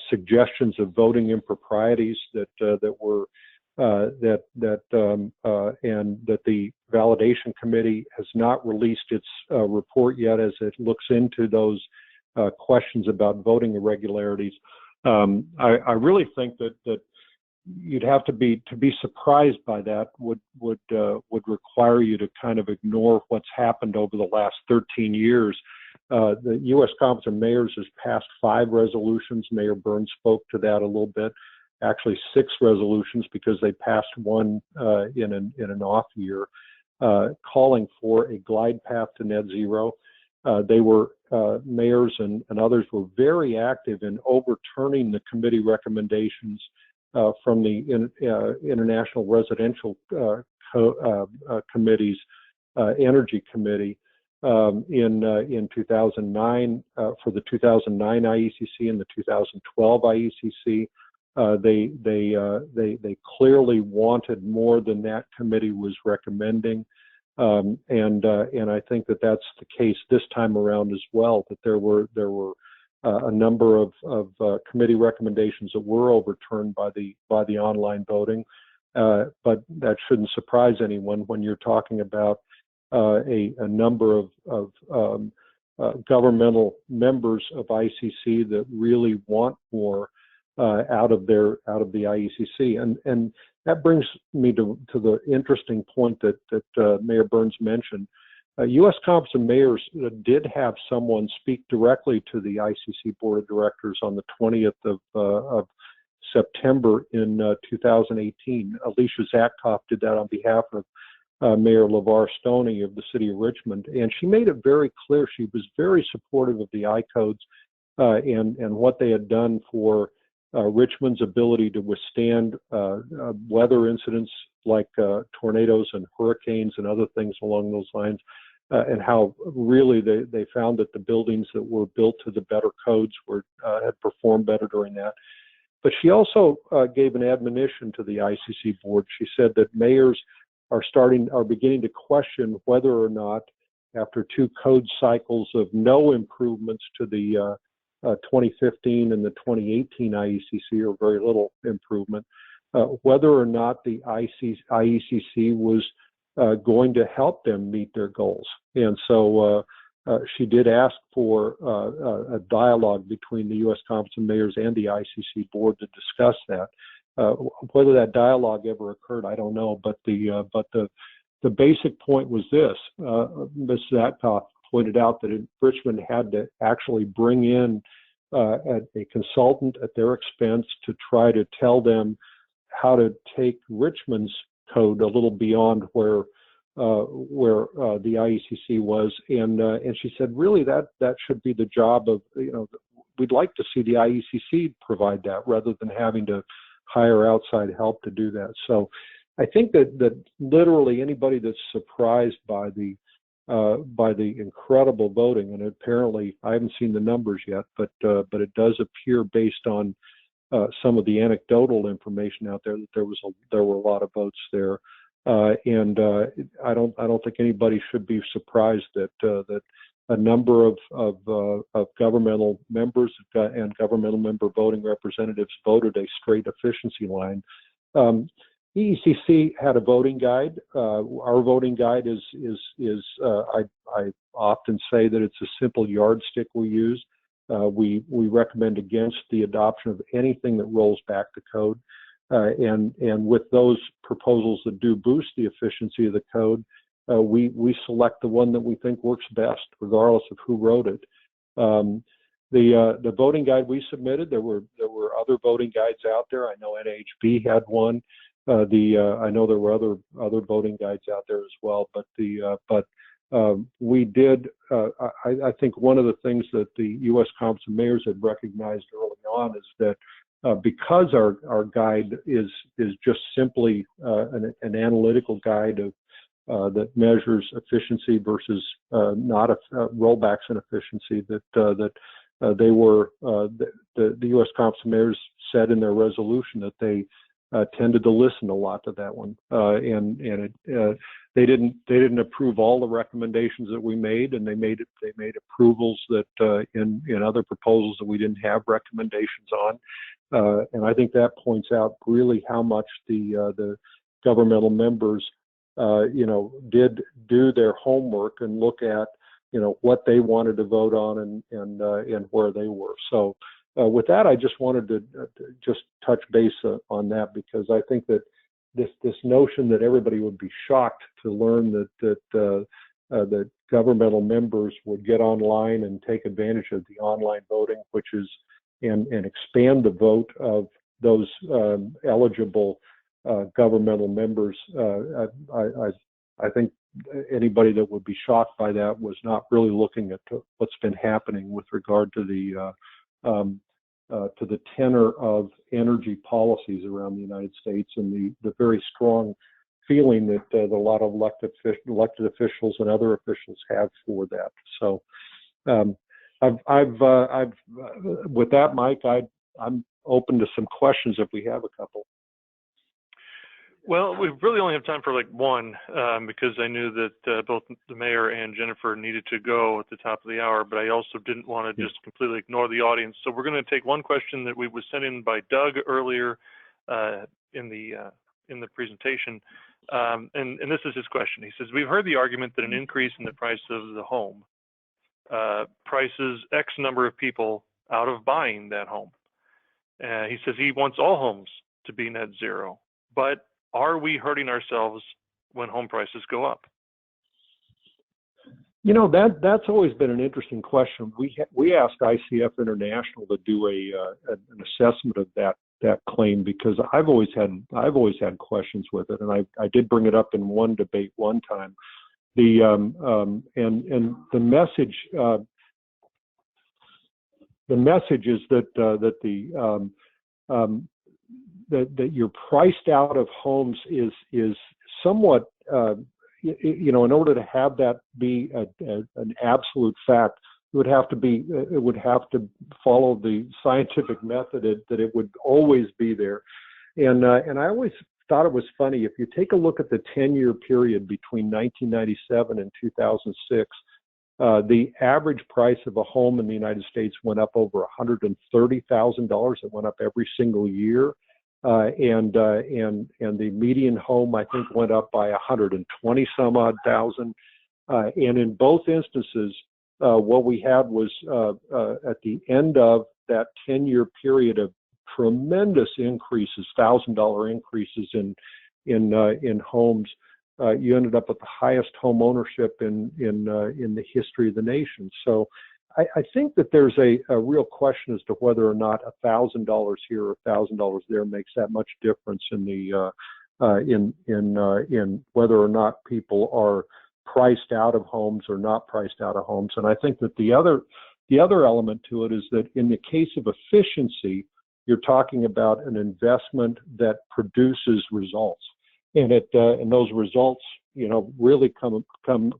suggestions of voting improprieties and that the validation committee has not released its report yet as it looks into those questions about voting irregularities. I really think that you'd have to be surprised by that would require you to kind of ignore what's happened over the last 13 years. The U.S. Conference of Mayors has passed 5 resolutions. Mayor Burns spoke to that a little bit. Actually 6 resolutions, because they passed one in an off year, calling for a glide path to net zero. They were mayors and others were very active in overturning the committee recommendations from the International Residential Committee's Energy Committee in 2009 for the 2009 IECC and the 2012 IECC. They clearly wanted more than that committee was recommending, and I think that that's the case this time around as well. That there were a number of committee recommendations that were overturned by the online voting, but that shouldn't surprise anyone when you're talking about a number of governmental members of ICC that really want more out of the IECC, and that brings me to the interesting point that Mayor Burns mentioned. U.S. Conference of Mayors did have someone speak directly to the ICC Board of Directors on the 20th of September in 2018. Alicia Zatkoff did that on behalf of Mayor LeVar Stoney of the city of Richmond, and she made it very clear she was very supportive of the I-codes and what they had done for Richmond's ability to withstand weather incidents like tornadoes and hurricanes and other things along those lines, and how really they found that the buildings that were built to the better codes had performed better during that. But she also gave an admonition to the ICC board. She said that mayors are beginning to question whether or not, after 2 code cycles of no improvements to the 2015 and the 2018 IECC, or very little improvement, whether or not the IECC was going to help them meet their goals. And so she did ask for a dialogue between the U.S. Conference of Mayors and the ICC board to discuss that. Whether that dialogue ever occurred, I don't know. But the basic point was this: Ms. Zatkoff pointed out that Richmond had to actually bring in a consultant at their expense to try to tell them how to take Richmond's code a little beyond where the IECC was, and she said really that should be the job of we'd like to see the IECC provide that rather than having to hire outside help to do that. So I think that literally anybody that's surprised by the incredible voting, and apparently I haven't seen the numbers yet, but it does appear based on some of the anecdotal information out there that there were a lot of votes there, and I don't think anybody should be surprised that a number of governmental members and governmental member voting representatives voted a straight efficiency line. EECC had a voting guide. Our voting guide is I often say that it's a simple yardstick we use. We recommend against the adoption of anything that rolls back the code. And with those proposals that do boost the efficiency of the code, we select the one that we think works best, regardless of who wrote it. The voting guide we submitted, there were other voting guides out there. I know NHB had one. I know there were other voting guides out there as well. But we did. I think one of the things that the U.S. Conference of Mayors had recognized early on is that because our guide is just simply an analytical guide of that measures efficiency versus not rollbacks in efficiency, that the U.S. Conference of Mayors said in their resolution that they tended to listen a lot to that one, and they didn't approve all the recommendations that we made, and they made approvals that in other proposals that we didn't have recommendations on, and I think that points out really how much the governmental members did do their homework and look at what they wanted to vote on and where they were. So with that, I just wanted to just touch base on that, because I think that this notion that everybody would be shocked to learn that governmental members would get online and take advantage of the online voting, which is and expand the vote of those eligible governmental members. I think anybody that would be shocked by that was not really looking at what's been happening with regard to the tenor of energy policies around the United States, and the very strong feeling that a lot of elected officials and other officials have for that. So, with that, Mike, I'm open to some questions if we have a couple. Well, we really only have time for like one, because I knew that both the mayor and Jennifer needed to go at the top of the hour, but I also didn't want to just completely ignore the audience. So we're going to take one question that was sent in by Doug earlier in the presentation, and this is his question. He says, we've heard the argument that an increase in the price of the home prices X number of people out of buying that home. He says he wants all homes to be net zero, but are we hurting ourselves when home prices go up? That's always been an interesting question. We asked ICF International to do an assessment of that claim, because I've always had questions with it, and I did bring it up in one debate one time. And the message is that you're priced out of homes is somewhat, in order to have that be an absolute fact, it would have to follow the scientific method that it would always be there. And I always thought it was funny, if you take a look at the 10-year period between 1997 and 2006, the average price of a home in the United States went up over $130,000. It went up every single year. And the median home, I think, went up by 120 some odd thousand. And in both instances, what we had was at the end of that 10-year period of tremendous increases, $1,000 increases in homes. You ended up with the highest home ownership in the history of the nation. So I think that there's a real question as to whether or not $1,000 here or $1,000 there makes that much difference in whether or not people are priced out of homes or not priced out of homes. And I think that the other The other element to it is that in the case of efficiency, you're talking about an investment that produces results, and those results, really come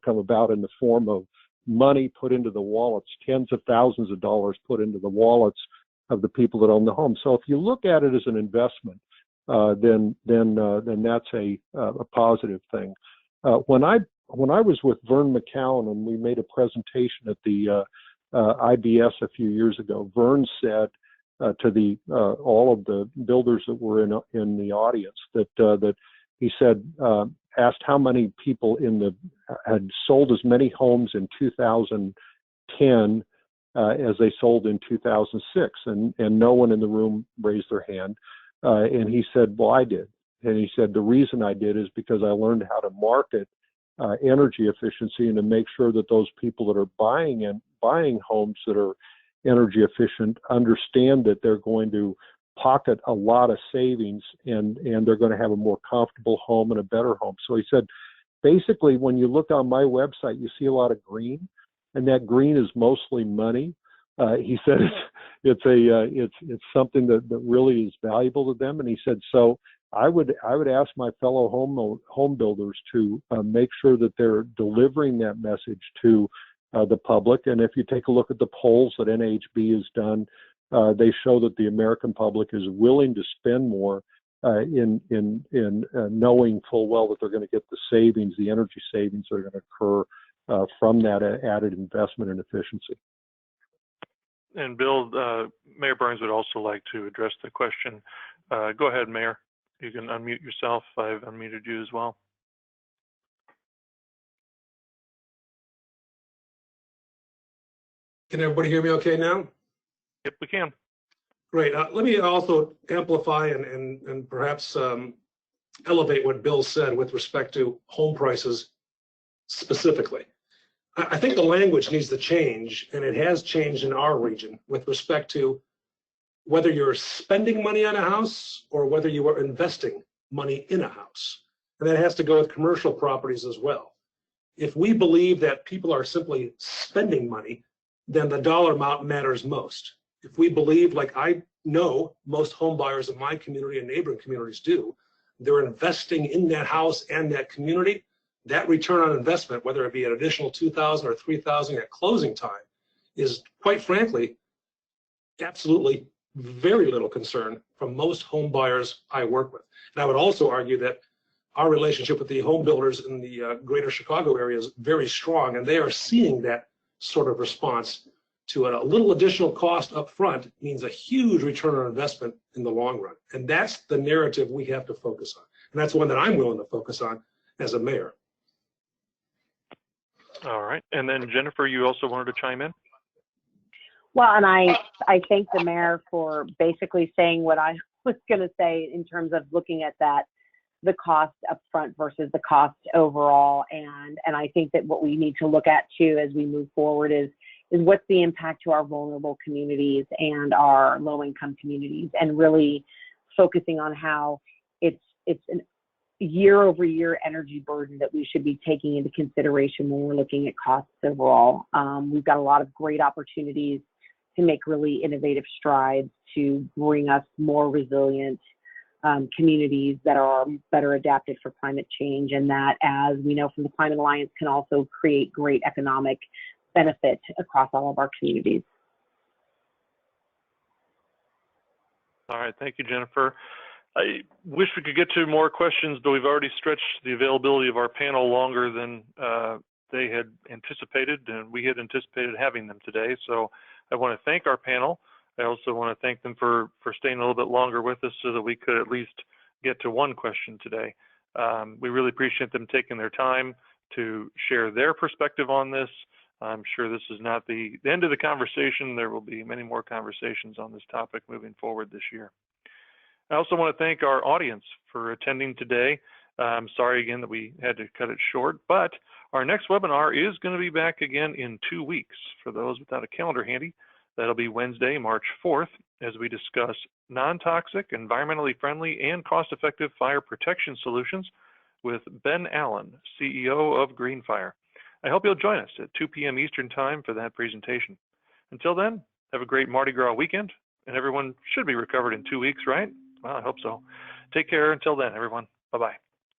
about in the form of money put into the wallets, tens of thousands of dollars put into the wallets of the people that own the home. So if you look at it as an investment, then that's a positive thing. When I was with Vern McCowan and we made a presentation at the IBS a few years ago, Vern said to all of the builders that were in the audience that he said, asked how many people had sold as many homes in 2010 as they sold in 2006, and no one in the room raised their hand. And he said, well, I did. And he said, the reason I did is because I learned how to market energy efficiency and to make sure that those people that are buying homes that are energy efficient understand that they're going to pocket a lot of savings and they're going to have a more comfortable home and a better home. So he said, basically, when you look on my website, you see a lot of green, and that green is mostly money. He said it's something that really is valuable to them. And he said, so I would ask my fellow home builders to make sure that they're delivering that message to the public. And if you take a look at the polls that NHB has done, they show that the American public is willing to spend more in knowing full well that they're going to get the savings, the energy savings that are going to occur from that added investment in efficiency. And Bill, Mayor Burns would also like to address the question. Go ahead, Mayor. You can unmute yourself. I've unmuted you as well. Can everybody hear me okay now? Yep, we can. Great. Let me also amplify and perhaps elevate what Bill said with respect to home prices specifically. I think the language needs to change, and it has changed in our region with respect to whether you're spending money on a house or whether you are investing money in a house. And that has to go with commercial properties as well. If we believe that people are simply spending money, then the dollar amount matters most. If we believe, like I know most home buyers in my community and neighboring communities do, they're investing in that house and that community, that return on investment, whether it be an additional $2,000 or $3,000 at closing time, is quite frankly, absolutely very little concern from most home buyers I work with. And I would also argue that our relationship with the home builders in the greater Chicago area is very strong, and they are seeing that sort of response to a little additional cost up front means a huge return on investment in the long run. And that's the narrative we have to focus on. And that's one that I'm willing to focus on as a mayor. All right. And then Jennifer, you also wanted to chime in? Well, and I thank the mayor for basically saying what I was going to say in terms of looking at that, the cost up front versus the cost overall. And I think that what we need to look at too as we move forward is what's the impact to our vulnerable communities and our low-income communities, and really focusing on how it's an year-over-year energy burden that we should be taking into consideration when we're looking at costs overall. We've got a lot of great opportunities to make really innovative strides to bring us more resilient communities that are better adapted for climate change, and that, as we know from the Climate Alliance, can also create great economic benefit across all of our communities. All right, thank you, Jennifer. I wish we could get to more questions, but we've already stretched the availability of our panel longer than they had anticipated, and we had anticipated having them today. So I want to thank our panel. I also want to thank them for staying a little bit longer with us so that we could at least get to one question today. We really appreciate them taking their time to share their perspective on this. I'm sure this is not the end of the conversation. There will be many more conversations on this topic moving forward this year. I also want to thank our audience for attending today. I'm sorry again that we had to cut it short, but our next webinar is going to be back again in 2 weeks. For those without a calendar handy, that'll be Wednesday, March 4th, as we discuss non-toxic, environmentally friendly, and cost-effective fire protection solutions with Ben Allen, CEO of Green Fire. I hope you'll join us at 2 p.m. Eastern Time for that presentation. Until then, have a great Mardi Gras weekend, and everyone should be recovered in 2 weeks, right? Well, I hope so. Take care until then, everyone. Bye-bye.